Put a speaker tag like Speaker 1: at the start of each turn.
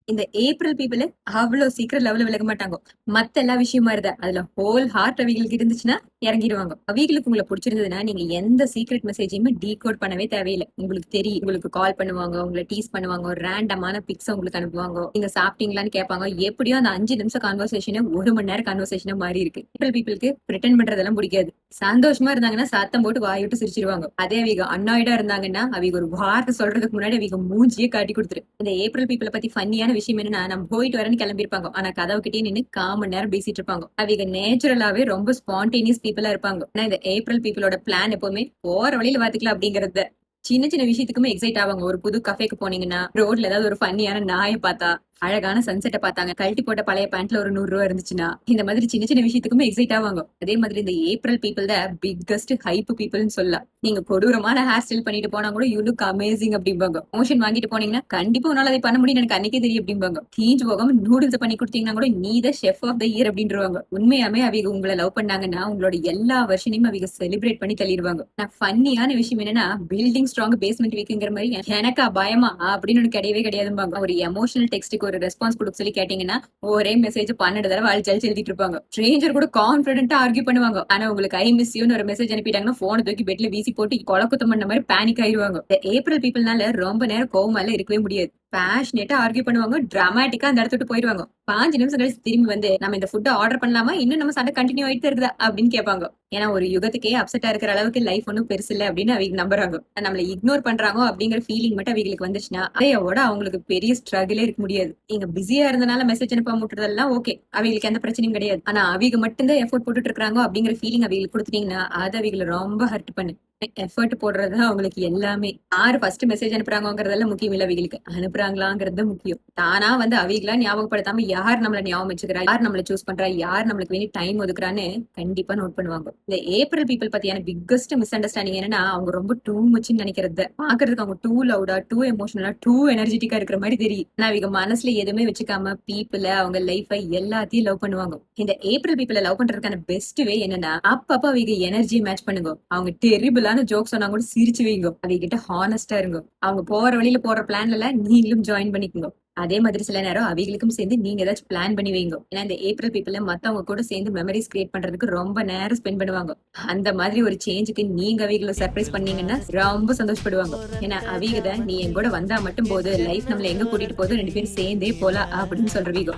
Speaker 1: இந்த April people அவ்வளவு சீக்கிரம் லெவல விலக மாட்டாங்க. மத்த எல்லா விஷயமா இருந்தா அதுல ஹோல் ஹார்ட் அவிகளுக்கு இருந்துச்சுன்னா இறங்கிடுவாங்க. அவிகளுக்கு உங்களை பிடிச்சிருந்ததுன்னா நீங்க எந்த சீக்ரெட் மெசேஜையுமே டீகோட் பண்ணவே தேவையில்லை. உங்களுக்கு தெரியும், உங்களுக்கு கால் பண்ணுவாங்க, உங்களை டீஸ் பண்ணுவாங்க, ஒரு ரேண்டமான பிக்ஸ் உங்களுக்கு அனுப்புவாங்க, நீங்க சாப்பிட்டீங்களான்னு கேட்பாங்க. எப்படியோ அந்த 5 நிமிஷம் கான்வர்சேஷன் 1 மணி நேரம் கான்வர்சேஷனா மாறி இருக்கு. ஏப்ரல் பீப்புளுக்கு பிரிட்டன் பண்றதெல்லாம் பிடிக்காது. சந்தோஷமா இருந்தாங்கன்னா சத்தம் போட்டு வாய் விட்டு சிரிச்சிருவாங்க. அதே அவங்க அன்னாய்டா இருந்தாங்கன்னா அவங்க ஒரு வார்த்தை சொல்றதுக்கு முன்னாடி அவங்க மூஞ்சியே காட்டி கொடுத்துரு. இந்த ஏப்ரல் பீப்புளை பத்தி ஃபன்னியான விஷயம் என்னன்னா, நம்ம போயிட்டு வரேன்னு கிளம்பிருப்பாங்க, ஆனா கதவு கிட்டே நின்று 1/4 மணி நேரம் பேசிட்டு இருப்பாங்க. அவங்க நேச்சுரலாவே ரொம்ப ஸ்பான்டேனியஸ் பீப்புளா இருப்பாங்க. ஆனா இந்த ஏப்ரல் பீப்புளோட பிளான் எப்பவுமே போற வழியில பாத்துக்கலாம் அப்படிங்கறது. சின்ன சின்ன விஷயத்துக்குமே எக்ஸைட் ஆவாங்க. ஒரு புது கஃபேக்கு போனீங்கன்னா, ரோட்ல ஏதாவது ஒரு ஃபன்னியான நாயை பார்த்தா, அழகான சன்செட்டை பார்த்தாங்க, கழட்டி போட்ட பழைய பேண்ட்ல ஒரு 100 ரூபா இருந்துச்சுன்னா, இந்த மாதிரி சின்ன சின்ன விஷயத்துக்குமே எக்ஸைட் ஆவாங்க. அதே மாதிரி இந்த ஏப்ரல் பீப்புள் தான் பிக்கஸ்ட் ஹைப் பீப்புள்னு சொல்லலாம். நீங்க கொடூரமான ஹேர் ஸ்டைல் பண்ணிட்டு போனா கூட யூ லுக் அமேசிங் அப்படிம்பாங்க. மோஷன் வாங்கிட்டு போனீங்கன்னா கண்டிப்பா உன்னால அதை பண்ண முடியும், எனக்கு அன்னைக்கே தெரியும் அப்படிம்பாங்க. தீஞ்சு போகாம நூடுல்ஸ் பண்ணி கொடுத்தீங்கன்னா கூட நீ தான் ஷெஃப் ஆஃப் த இயர் அப்படின்றவாங்க. உண்மையாமே அவங்க உங்களை லவ் பண்ணாங்கன்னா உங்களோட எல்லா வருஷனையும் அவங்க செலிப்ரேட் பண்ணி தள்ளிடுவாங்க. நான் ஃபன்னியான விஷயம் என்னன்னா, பில்டிங் ஸ்ட்ராங் பேஸ்மெண்ட் வீக்குங்கிற மாதிரி எனக்கா பயமா அப்படின்னு ஒன்று கிடையவே கிடையாதும்பாங்க. ஒரு எமோஷனல் டெக்ஸ்ட்டுக்கு ஒரு ரெஸ்பான்ஸ் கொடுக்க சொல்லி கேட்டீங்கன்னா ஒரே மெசேஜ் 12 தடவை அழிச்சு எழுதிட்டு இருப்பாங்க. ஸ்ட்ரேஞ்சர் கூட கான்பிடென்ட்டா ஆர்கியூ பண்ணுவாங்க. ஆனா உங்களுக்கு ஐ மிஸ் யூன்னு ஒரு மெசேஜ் அனுப்பிட்டாங்கன்னா போனை தூக்கி பெட்ல வீசி போட்டு கொலக்குத்தம் பண்ண மாதிரி பேனிக் ஆயிடுவாங்க. ஏப்ரல் பீப்புள்னால ரொம்ப நேரம் கோவமால இருக்கவே முடியாது. பேஷனேட்டா ஆர்கியூ பண்ணுவாங்க, டிராமாட்டிக்கா அந்த இடத்துட்டு போயிடுவாங்க. 5 நிமிஷம் கழிச்சு திரும்பி வந்து நம்ம இந்த ஃபுட்டை ஆர்டர் பண்ணலாமா, இன்னும் நம்ம சண்டை கண்டினியூ ஆயிட்டு இருக்குதா அப்படின்னு கேட்பாங்க. ஏன்னா ஒரு யுகத்துக்கே அப்செட்டா இருக்கிற அளவுக்கு லைஃப் ஒன்னும் பெருசு இல்ல அப்படின்னு அவங்க நம்புறாங்க. நம்மள இக்னோர் பண்றாங்க அப்படிங்கிற ஃபீலிங் மட்டும் அவங்களுக்கு வந்துச்சுன்னா அதையோட அவங்களுக்கு பெரிய ஸ்ட்ரகிளே இருக்க முடியாது. நீங்க பிஸியா இருந்தனால மெசேஜ் அனுப்ப முட்டுறதெல்லாம் ஓகே, அவங்களுக்கு எந்த பிரச்சனையும் கிடையாது. ஆனா அவங்க மட்டும்தான் எஃபோர்ட் போட்டுட்டு இருக்காங்க அப்படிங்கிற ஃபீலிங் அவங்களுக்கு கொடுத்துட்டீங்கன்னா அது அவங்களை ரொம்ப ஹர்ட் பண்ணு. எஃபர்ட் போடுறது அவங்களுக்கு எல்லாமே. யாரு ஃபர்ஸ்ட் மெசேஜ் அனுப்புறாங்கிறதெல்லாம் முக்கியம் இல்ல, அவங்களுக்கு அனுப்புறாங்களாங்கிறது முக்கியம். தானா வந்து அவங்களா ஞாபகப்படுத்தாம யார் நம்மள ஞாபகம் வச்சுக்கிறா, யார் நம்மள சூஸ் பண்றா, யார் நம்மளுக்கு வேண்டி டைம் ஒதுக்குறான்னு கண்டிப்பா நோட் பண்ணுவாங்க. இந்த ஏப்ரல் பீப்புள் பத்தியான பிக்கஸ்ட் மிஸ் அண்டர்ஸ்டாண்டிங் என்னன்னா, அவங்க ரொம்ப டூ மச்னு நினைக்கிறது. பாக்குறதுக்கு அவங்க டூ லவுடா, டூ எமோஷனலா, டூ எனர்ஜெட்டிக்கா இருக்கிற மாதிரி தெரியும். ஆனா அவங்க மனசுல எதுவுமே வச்சுக்காம பீப்புள, அவங்க லைஃபை எல்லாத்தையும் லவ் பண்ணுவாங்க. இந்த ஏப்ரல் பீப்புள லவ் பண்றதுக்கான பெஸ்ட் வே என்னன்னா, அப்பப்ப அவங்க எனர்ஜியை மேட்ச் பண்ணுங்க. அவங்க டெரிபிளா ஜோக் சொன்னா கூட சிரிச்சு வைங்க. அவங்க கிட்ட ஹானஸ்டா இருங்க. அவங்க போற வழியில போற பிளான்ல நீங்களும் ஜாயின் பண்ணிக்கோங்க. அதே மாதிரி சில நேரம் அவங்களுக்கும் சேர்ந்து நீங்க ஏதாச்சும் பிளான் பண்ணி வைங்க. ஏன்னா இந்த ஏப்ரல் பீப்புள் மத்தவங்க கூட சேர்ந்து மெமரிஸ் கிரியேட் பண்றதுக்கு ரொம்ப நேரம் ஸ்பெண்ட் பண்ணுவாங்க. அந்த மாதிரி ஒரு சேஞ்சுக்கு நீங்க அவங்களை சர்ப்ரைஸ் பண்ணீங்கன்னா ரொம்ப சந்தோஷப்படுவாங்க. ஏன்னா அவங்க தான் நீ என் கூட வந்தா மட்டும் போது, லைஃப் நம்மள எங்க கூட்டிட்டு போதும் 2 பேரும் சேர்ந்தே போலாம் அப்படின்னு சொல்றவீங்க.